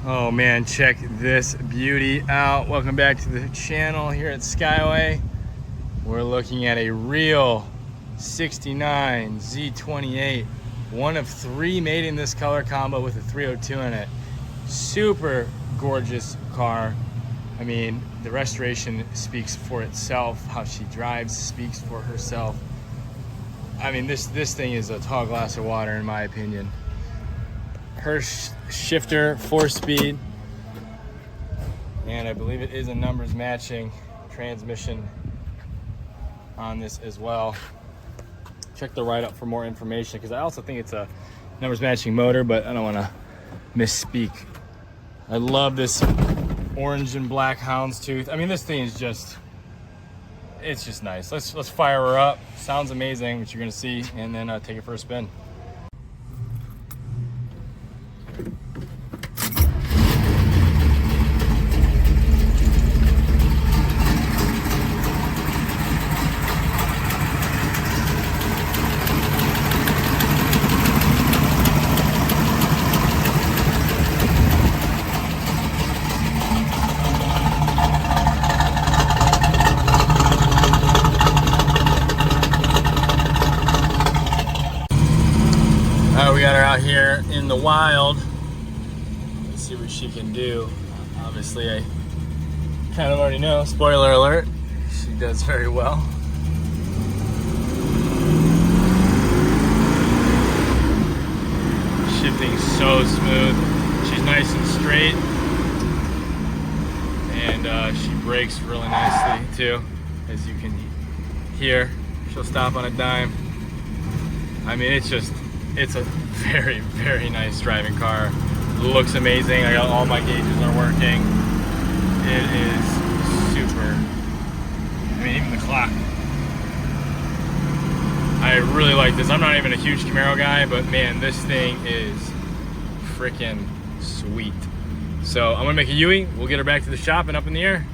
Oh man, check this beauty out. Welcome back to the channel here at Skyway. We're looking at a real 69 Z28. One of three made in this color combo with a 302 in it. Super gorgeous car. I mean, the restoration speaks for itself. How she drives speaks for herself. I mean, this thing is a tall glass of water in my opinion. Her shifter, 4-speed, and I believe it is a numbers matching transmission on this as well. Check the write-up for more information, because I also think it's a numbers matching motor, but I don't want to misspeak. I love this orange and black houndstooth. I mean, this thing is just, it's just nice. Let's fire her up. Sounds amazing, which you're gonna see, and then take it for a spin. We got her out here in the wild. Let's see what she can do. Obviously, I kind of already know. Spoiler alert, she does very well. Shifting so smooth. She's nice and straight. And she brakes really nicely too, as you can hear. She'll stop on a dime. I mean, it's a very, very nice driving car. Looks amazing. I got all my gauges are working. It is super. I mean, even the clock. I really like this. I'm not even a huge Camaro guy, but man, this thing is freaking sweet. So I'm gonna make a U-ey. We'll get her back to the shop and up in the air.